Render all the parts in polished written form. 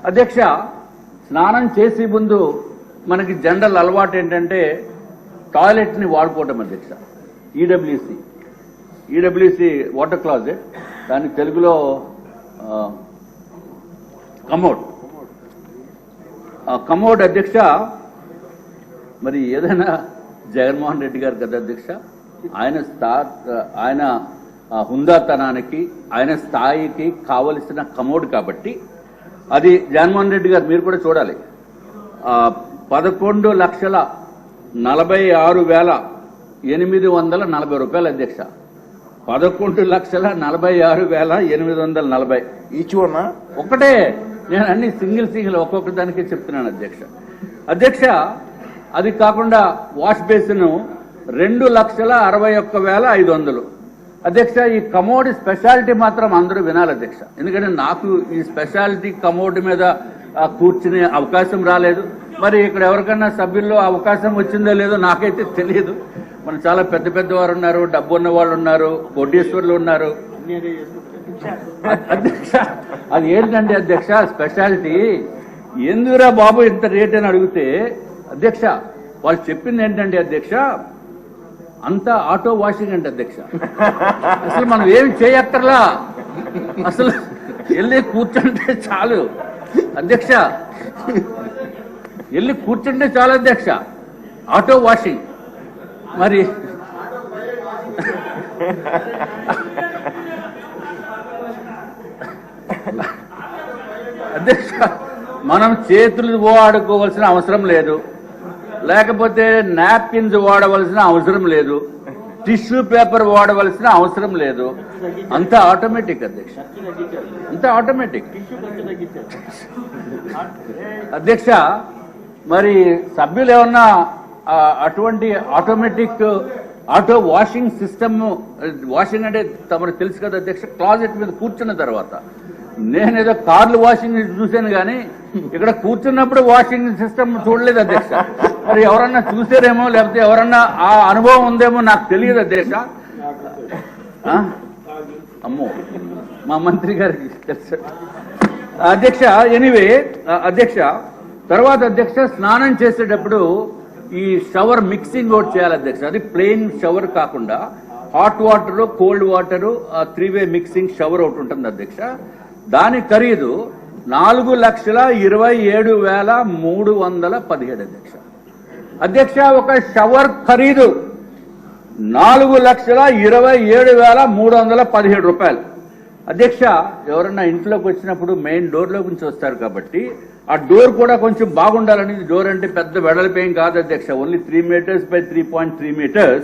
అధ్యక్ష, స్నానం చేసే ముందు మనకి జనరల్ అలవాటు ఏంటంటే టాయిలెట్ని వాడుకోవటం అధ్యక్ష. ఈడబ్ల్యూసి వాటర్ క్లాజెట్, దాని తెలుగులో కమోడ్ అధ్యక్ష. మరి ఏదైనా జగన్మోహన్ రెడ్డి గారు కదా అధ్యక్ష, ఆయన హుందాతనానికి ఆయన స్థాయికి కావలసిన కమోడ్ కాబట్టి అది జగన్మోహన్ రెడ్డి గారు మీరు కూడా చూడాలి. 11,46,840 రూపాయలు అధ్యక్ష. 11,46,840 ఈచ్ వన్ ఒకటే. నేను అన్ని సింగిల్ ఒక్కొక్క దానికి చెప్తున్నాను అధ్యక్ష. అధ్యక్ష, అది కాకుండా వాష్ బేసిన్ 2,61,500. అధ్యక్ష, ఈ కమోడ్ స్పెషాలిటీ మాత్రం అందరూ వినాలి అధ్యక్ష. ఎందుకంటే నాకు ఈ స్పెషాలిటీ కమోడ్ మీద కూర్చునే అవకాశం రాలేదు. మరి ఇక్కడ ఎవరికన్నా సభ్యుల్లో అవకాశం వచ్చిందో లేదో నాకైతే తెలియదు. మన చాలా పెద్ద పెద్దవారు ఉన్నారు, డబ్బు ఉన్న వాళ్ళు ఉన్నారు, కోటీశ్వర్లు ఉన్నారు. అధ్యక్ష, అది ఏంటంటే అధ్యక్ష స్పెషాలిటీ ఎందుకురా బాబు ఇంత రేట్ అని అడిగితే అధ్యక్ష వాళ్ళు చెప్పింది ఏంటంటే అధ్యక్ష అంతా ఆటో వాషింగ్ అంటే అధ్యక్ష. అసలు మనం ఏమి చేయక్కర్లా, అసలు వెళ్ళి కూర్చుంటే చాలు అధ్యక్ష. వెళ్ళి కూర్చుంటే చాలు అధ్యక్ష, ఆటో వాషింగ్. మరి అధ్యక్ష మనం చేతులు వాడుకోవాల్సిన అవసరం లేదు, లేకపోతే నాప్కిన్స్ వాడవలసిన అవసరం లేదు, టిష్యూ పేపర్ వాడవలసిన అవసరం లేదు. అంతా ఆటోమేటిక్ అధ్యక్ష, అంతా ఆటోమేటిక్ అధ్యక్ష. మరి సభ్యులు ఏమన్నా అటువంటి automatic auto washing system, washing అంటే తమకు తెలుసు కదా అధ్యక్ష, క్లాజెట్ మీద కూర్చున్న తర్వాత. నేనేదో కార్లు వాషింగ్ చూశాను కానీ ఇక్కడ కూర్చున్నప్పుడు వాషింగ్ సిస్టమ్ చూడలేదు అధ్యక్ష. మరి ఎవరన్నా చూసారేమో, లేకపోతే ఎవరన్నా ఆ అనుభవం ఉందేమో నాకు తెలియదు అధ్యక్ష. అమ్మో, మా మంత్రి గారికి తెలుసు అధ్యక్ష. ఎనీవే అధ్యక్ష, తర్వాత అధ్యక్ష స్నానం చేసేటప్పుడు ఈ షవర్ మిక్సింగ్ ఒకటి చేయాలి అధ్యక్ష. అది ప్లెయిన్ షవర్ కాకుండా హాట్ వాటర్, కోల్డ్ వాటర్, 3-వే మిక్సింగ్ షవర్ ఒకటి ఉంటుంది అధ్యక్ష. దాని ఖరీదు 4,27,317 అధ్యక్ష. అధ్యక్ష, ఒక షవర్ ఖరీదు 4,27,317 రూపాయలు అధ్యక్ష. ఎవరన్నా ఇంట్లోకి వచ్చినప్పుడు మెయిన్ డోర్లో నుంచి వస్తారు కాబట్టి ఆ డోర్ కూడా కొంచెం బాగుండాలని. డోర్ అంటే పెద్ద వెడల్పేం కాదు అధ్యక్ష, ఓన్లీ 3 meters by 3.3 meters.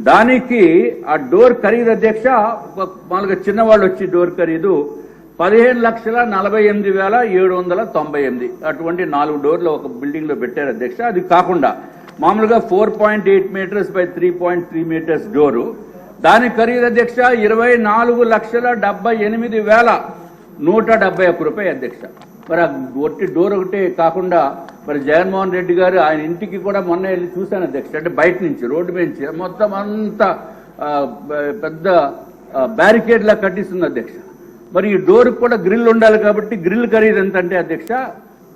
దానికి ఆ డోర్ ఖరీదు అధ్యక్ష, మామూలుగా చిన్నవాళ్ళు వచ్చి డోర్ ఖరీదు 15,48,798. అటువంటి 4 డోర్లు ఒక బిల్డింగ్ లో పెట్టారు అధ్యక్ష. అది కాకుండా మామూలుగా 4.8 meters by 3.3 meters డోరు, దాని ఖరీదు అధ్యక్ష 24,78,171 రూపాయలు అధ్యక్ష. మరి ఆ ఒట్టి డోర్ ఒకటే కాకుండా మరి జగన్మోహన్ రెడ్డి గారు ఆయన ఇంటికి కూడా మొన్న వెళ్ళి చూశాను అధ్యక్ష. అంటే బయట నుంచి రోడ్డు నుంచి మొత్తం అంతా పెద్ద బ్యారికేడ్ లా కట్టిస్తుంది అధ్యక్ష. మరి ఈ డోర్ కూడా గ్రిల్ ఉండాలి కాబట్టి గ్రిల్ ఖరీదు ఎంత అంటే అధ్యక్ష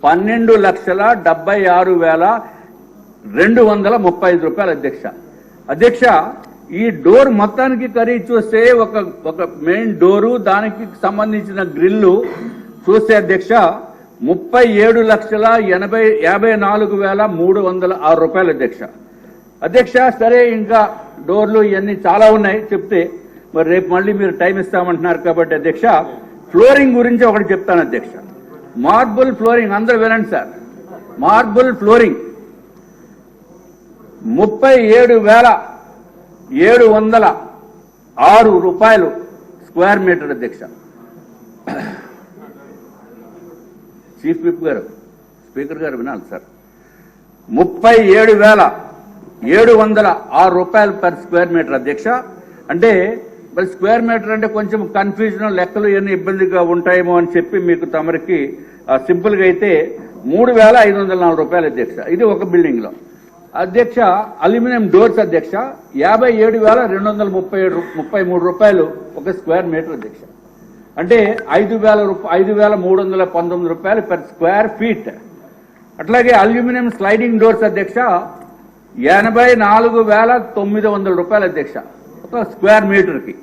12,76,235 రూపాయలు అధ్యక్ష. అధ్యక్ష, ఈ డోర్ మొత్తానికి ఖరీదు చూస్తే ఒక మెయిన్ డోరు, దానికి సంబంధించిన గ్రిల్లు చూస్తే అధ్యక్ష 37,54,306 రూపాయలు అధ్యక్ష. అధ్యక్ష, సరే ఇంకా డోర్లు ఇవన్నీ చాలా ఉన్నాయి చెప్తే, మరి రేపు మళ్ళీ మీరు టైం ఇస్తామంటున్నారు కాబట్టి అధ్యక్ష ఫ్లోరింగ్ గురించి ఒకటి చెప్తాను అధ్యక్ష. మార్బుల్ ఫ్లోరింగ్, అందరూ వినండి సార్. మార్బుల్ ఫ్లోరింగ్ 37,706 రూపాయలు స్క్వేర్ మీటర్ అధ్యక్ష. చీఫ్ విప్ గారు, స్పీకర్ గారు వినాలి సార్. 37,706 రూపాయలు పర్ స్క్వేర్ మీటర్ అధ్యక్ష. అంటే మరి స్క్వేర్ మీటర్ అంటే కొంచెం కన్ఫ్యూజన్, లెక్కలు ఇవన్నీ ఇబ్బందిగా ఉంటాయేమో అని చెప్పి మీకు తమరికి సింపుల్ గా అయితే 3,504 రూపాయలు అధ్యక్ష. ఇది ఒక బిల్డింగ్ లో అధ్యక్ష. అల్యూమినియం డోర్స్ అధ్యక్ష 57,233 రూపాయలు ఒక స్క్వేర్ మీటర్ అధ్యక్ష. అంటే 5,319 రూపాయలు పర్ స్క్వేర్ ఫీట్. అట్లాగే అల్యూమినియం స్లైడింగ్ డోర్స్ అధ్యక్ష 84,900 రూపాయలు అధ్యక్ష ఒక స్క్వేర్ మీటర్కి.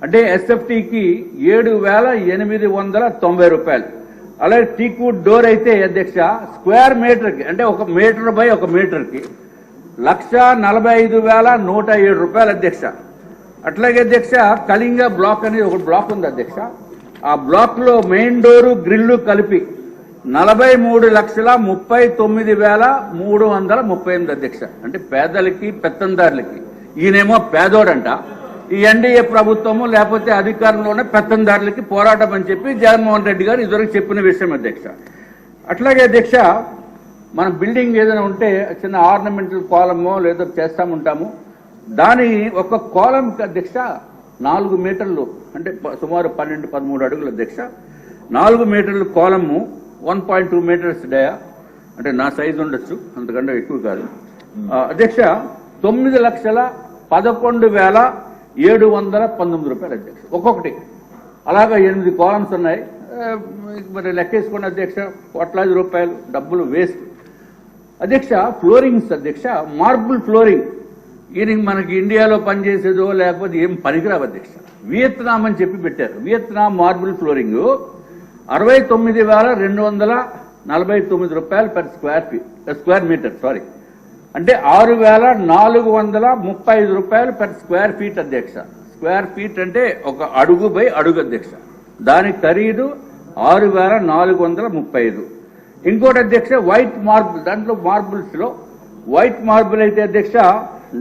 అంటే ఎస్ఎఫ్టీకి 7,890 రూపాయలు. అలాగే టీక్వుడ్ డోర్ అయితే అధ్యక్ష స్క్వేర్ మీటర్కి అంటే 1 మీటర్ బై 1 మీటర్కి 1,45,107 రూపాయలు అధ్యక్ష. అట్లాగే అధ్యక్ష కళింగ బ్లాక్ అనేది ఒక బ్లాక్ ఉంది అధ్యక్ష. ఆ బ్లాక్ లో మెయిన్ డోరు గ్రిల్లు కలిపి 43,39,338 అధ్యక్ష. అంటే పేదలకి పెత్తందారులకి. ఈయనేమో పేదోడంట, ఈ ఎన్డీఏ ప్రభుత్వము లేకపోతే అధికారంలోనే పెత్తందారులకి పోరాటం అని చెప్పి జగన్మోహన్ రెడ్డి గారు ఇదివరకు చెప్పిన విషయం అధ్యక్ష. అట్లాగే అధ్యక్ష మన బిల్డింగ్ ఏదైనా ఉంటే చిన్న ఆర్నమెంటల్ కాలమో లేదో చేస్తాముంటాము. దాని ఒక కాలంకి అధ్యక్ష 4 మీటర్లు అంటే సుమారు 12-13 అడుగులు అధ్యక్ష. 4 మీటర్లు కాలము 1.2 మీటర్స్ డయా అంటే నా సైజు ఉండొచ్చు, అంతకంటే ఎక్కువ కాదు అధ్యక్ష. 9,11,719 రూపాయలు అధ్యక్ష ఒక్కొక్కటి. అలాగా 8 కాలమ్స్ ఉన్నాయి. మరి లెక్కేసుకోండి అధ్యక్ష, కోట్లాది రూపాయలు డబ్బులు వేస్ట్ అధ్యక్ష. ఫ్లోరింగ్స్ అధ్యక్ష మార్బుల్ ఫ్లోరింగ్ ఈయన మనకి ఇండియాలో పనిచేసేదో లేకపోతే ఏం పనికిరావు అధ్యక్ష. వియత్నాం అని చెప్పి పెట్టారు. వియత్నాం మార్బుల్ ఫ్లోరింగ్ 69,249 రూపాయలు పర్ స్క్వేర్ మీటర్ సారీ అంటే 6,435 రూపాయలు పర్ స్క్వేర్ ఫీట్ అధ్యక్ష. స్క్వేర్ ఫీట్ అంటే 1 అడుగు బై అడుగు అధ్యక్ష. దాని ఖరీదు 6,435. ఇంకోటి అధ్యక్ష వైట్ మార్బుల్, దాంట్లో మార్బుల్స్ లో వైట్ మార్బుల్ అయితే అధ్యక్ష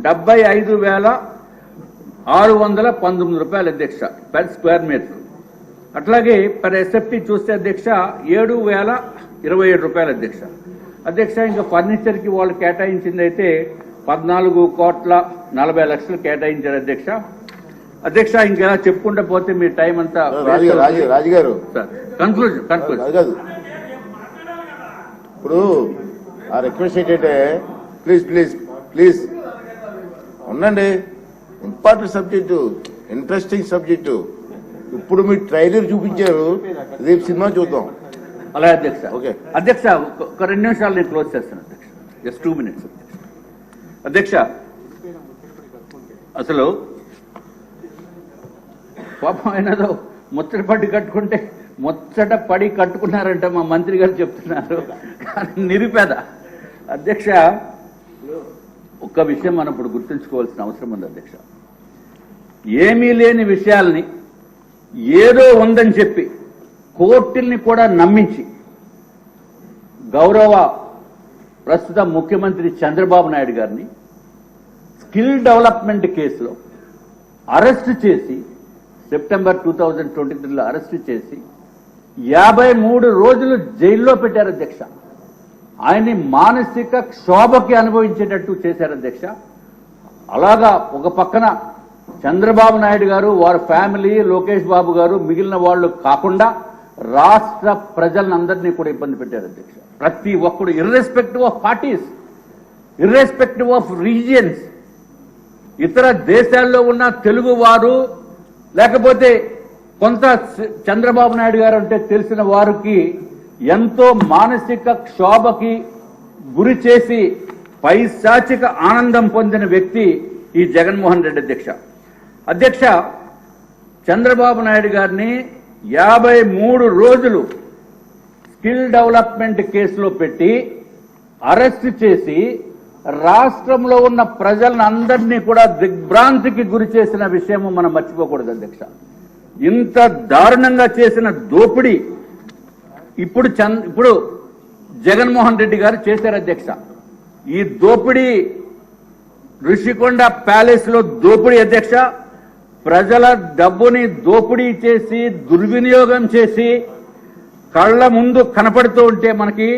75,619 రూపాయలు అధ్యక్ష పర్ స్క్వేర్ మీటర్. అట్లాగే పర్ ఎస్ఎఫ్టీ చూస్తే అధ్యక్ష 7,027 రూపాయలు అధ్యక్ష. అధ్యక్ష ఇంకా ఫర్నిచర్ కి వాళ్ళు కేటాయించింది అయితే 14,40,00,000 కేటాయించారు అధ్యక్ష. అధ్యక్ష ఇంకా చెప్పుకుంటూ పోతే మీ టైం అంతా రాజుగారు కన్క్లూజన్ ఇప్పుడు ఆ రిక్వెస్ట్ ఏంటంటే ప్లీజ్ ఉండండి. Important subject, interesting subject. ఇప్పుడు మీ ట్రైలర్ చూపించారు, రేపు సినిమా చూద్దాం. అలాగే అధ్యక్ష. ఓకే అధ్యక్ష ఒక 2 నిమిషాలు నేను క్లోజ్ చేస్తాను అధ్యక్ష. జస్ట్ 2 minutes అధ్యక్ష. అసలు పాపం అయినదో ముచ్చట పడి కట్టుకున్నారంట మా మంత్రి గారు చెప్తున్నారు. కానీ నిరుపేద అధ్యక్ష. ఒక్క విషయం మనం ఇప్పుడు గుర్తుంచుకోవాల్సిన అవసరం ఉంది అధ్యక్ష. ఏమీ లేని విషయాల్ని ఏదో ఉందని చెప్పి కోర్టుల్ని కూడా నమ్మించి గౌరవ ప్రస్తుత ముఖ్యమంత్రి చంద్రబాబు నాయుడు గారిని స్కిల్ డెవలప్మెంట్ కేసులో అరెస్టు చేసి సెప్టెంబర్ 2023లో అరెస్టు చేసి 53 రోజులు జైల్లో పెట్టారు అధ్యక్ష. ఆయన్ని మానసిక క్షోభకి అనుభవించేటట్టు చేశారు అధ్యక్ష. అలాగా ఒక పక్కన చంద్రబాబు నాయుడు గారు, వారి ఫ్యామిలీ, లోకేష్ బాబు గారు, మిగిలిన వాళ్ళు కాకుండా రాష్ట్ర ప్రజలందరినీ కూడా ఇబ్బంది పెట్టారు అధ్యక్ష. ప్రతి ఒక్కడు irrespective of parties, irrespective of regions, ఇతర దేశాల్లో ఉన్న తెలుగు వారు లేకపోతే కొంత చంద్రబాబు నాయుడు గారు అంటే తెలిసిన వారికి ఎంతో మానసిక క్షోభకి గురి చేసి పైశాచిక ఆనందం పొందిన వ్యక్తి ఈ జగన్మోహన్ రెడ్డి అధ్యక్ష. అధ్యక్ష చంద్రబాబు నాయుడు గారిని 53 రోజులు స్కిల్ డెవలప్మెంట్ కేసులో పెట్టి అరెస్ట్ చేసి రాష్ట్రంలో ఉన్న ప్రజలందరినీ కూడా దిగ్భ్రాంతికి గురి చేసిన విషయము మనం మర్చిపోకూడదు అధ్యక్ష. ఇంత దారుణంగా చేసిన దోపిడీ ఇప్పుడు జగన్మోహన్ రెడ్డి గారు చేశారు అధ్యక్ష. ఈ దోపిడీ ఋషికొండ ప్యాలెస్ లో దోపిడీ అధ్యక్ష. ప్రజల డబ్బుని దోపిడీ చేసి దుర్వినియోగం చేసి కళ్ల ముందు కనపడుతూ ఉంటే మనకి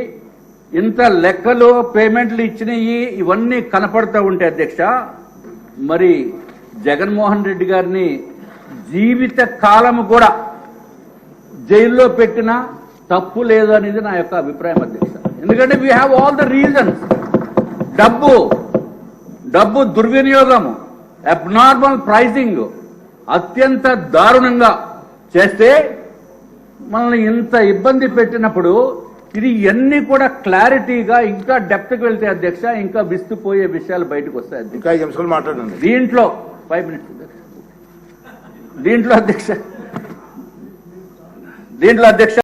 ఇంత లెక్కలు పేమెంట్లు ఇచ్చినవి ఇవన్నీ కనపడుతూ ఉంటే అధ్యక్ష, మరి జగన్మోహన్ రెడ్డి గారిని జీవిత కాలము కూడా జైల్లో పెట్టినా తప్పు లేదు అనేది నా యొక్క అభిప్రాయం అధ్యక్ష. ఎందుకంటే we have all the reasons. డబ్బు దుర్వినియోగము, అబ్నార్మల్ ప్రైసింగ్ అత్యంత దారుణంగా చేస్తే మనల్ని ఇంత ఇబ్బంది పెట్టినప్పుడు ఇది ఇవన్నీ కూడా క్లారిటీగా ఇంకా డెప్త్కి వెళ్తే అధ్యక్ష ఇంకా విస్తుపోయే విషయాలు బయటకు వస్తాయి అధ్యక్ష. ఇంకా 5 నిమిషాలు మాట్లాడండి. దీంట్లో 5 minutes దీంట్లో అధ్యక్ష